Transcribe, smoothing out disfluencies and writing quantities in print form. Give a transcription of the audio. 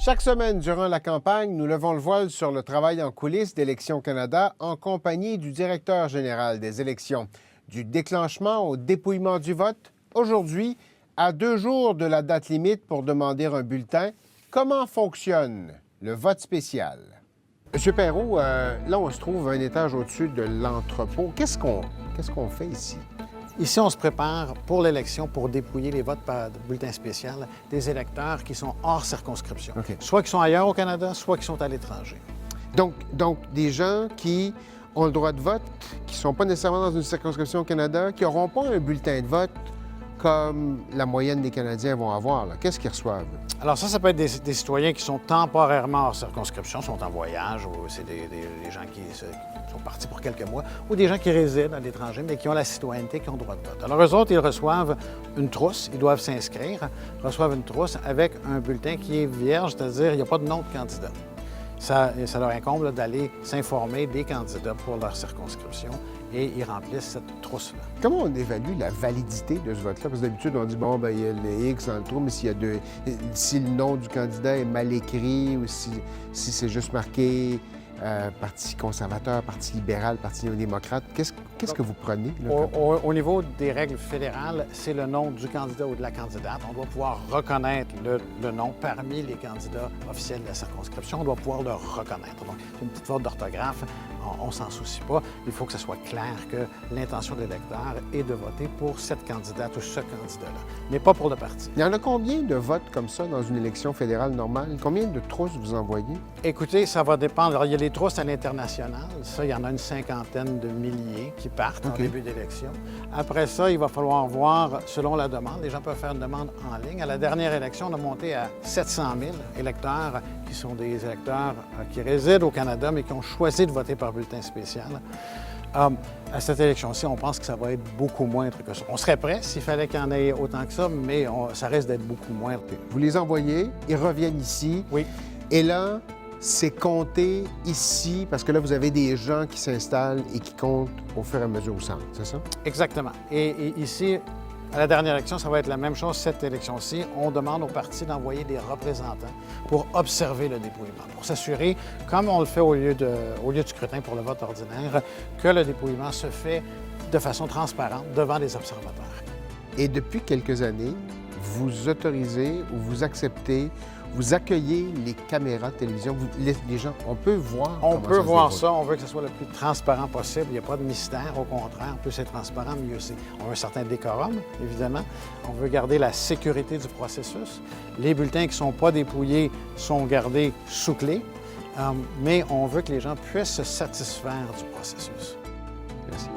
Chaque semaine durant la campagne, nous levons le voile sur le travail en coulisses d'Élections Canada en compagnie du directeur général des élections. Du déclenchement au dépouillement du vote, aujourd'hui, à 2 jours de la date limite pour demander un bulletin, comment fonctionne le vote spécial? Monsieur Perrault, là, on se trouve un étage au-dessus de l'entrepôt. Qu'est-ce qu'on fait ici? Ici, on se prépare pour l'élection pour dépouiller les votes par bulletin spécial des électeurs qui sont hors circonscription. OK. Soit qui sont ailleurs au Canada, soit qui sont à l'étranger. Donc, des gens qui ont le droit de vote, qui ne sont pas nécessairement dans une circonscription au Canada, qui n'auront pas un bulletin de vote comme la moyenne des Canadiens vont avoir. Qu'est-ce qu'ils reçoivent? Alors ça peut être des citoyens qui sont temporairement hors circonscription, sont en voyage, ou c'est des gens qui sont partis pour quelques mois, ou des gens qui résident à l'étranger, mais qui ont la citoyenneté, qui ont le droit de vote. Alors eux autres, ils reçoivent une trousse, ils doivent s'inscrire, reçoivent une trousse avec un bulletin qui est vierge, c'est-à-dire il n'y a pas de nom de candidat. Ça leur incombe d'aller s'informer des candidats pour leur circonscription et ils remplissent cette trousse-là. Comment on évalue la validité de ce vote-là? Parce que d'habitude, on dit, bon, bien, il y a le X dans le trou, mais si le nom du candidat est mal écrit ou si c'est juste marqué Parti conservateur, Parti libéral, Parti néo-démocrate, qu'est-ce que vous prenez? Là, au niveau des règles fédérales, c'est le nom du candidat ou de la candidate. On doit pouvoir reconnaître le nom parmi les candidats officiels de la circonscription. On doit pouvoir le reconnaître. Donc, c'est une petite faute d'orthographe. On ne s'en soucie pas. Il faut que ce soit clair que l'intention de l'électeur est de voter pour cette candidate ou ce candidat-là, mais pas pour le parti. Il y en a combien de votes comme ça dans une élection fédérale normale? Combien de trousses vous envoyez? Écoutez, ça va dépendre. Alors, il y a les trousses à l'international. Ça, il y en a une cinquantaine de milliers qui partent en début d'élection. Après ça, il va falloir voir selon la demande. Les gens peuvent faire une demande en ligne. À la dernière élection, on a monté à 700 000 électeurs qui sont des électeurs qui résident au Canada, mais qui ont choisi de voter par bulletin spécial. À cette élection-ci, on pense que ça va être beaucoup moindre que ça. On serait prêt s'il fallait qu'il y en ait autant que ça, mais ça risque d'être beaucoup moindre. Vous les envoyez, ils reviennent ici. Oui. Et là, c'est compté ici, parce que là, vous avez des gens qui s'installent et qui comptent au fur et à mesure au centre, c'est ça? Exactement. Et ici, à la dernière élection, ça va être la même chose cette élection-ci. On demande aux partis d'envoyer des représentants pour observer le dépouillement, pour s'assurer, comme on le fait au lieu du scrutin pour le vote ordinaire, que le dépouillement se fait de façon transparente devant les observateurs. Et depuis quelques années, vous autorisez ou vous acceptez, vous accueillez les caméras de télévision. Les gens, on peut voir. On peut voir ça. On veut que ce soit le plus transparent possible. Il n'y a pas de mystère. Au contraire, plus c'est transparent, mieux c'est. On veut un certain décorum, évidemment. On veut garder la sécurité du processus. Les bulletins qui ne sont pas dépouillés sont gardés sous clé. Mais on veut que les gens puissent se satisfaire du processus. Merci.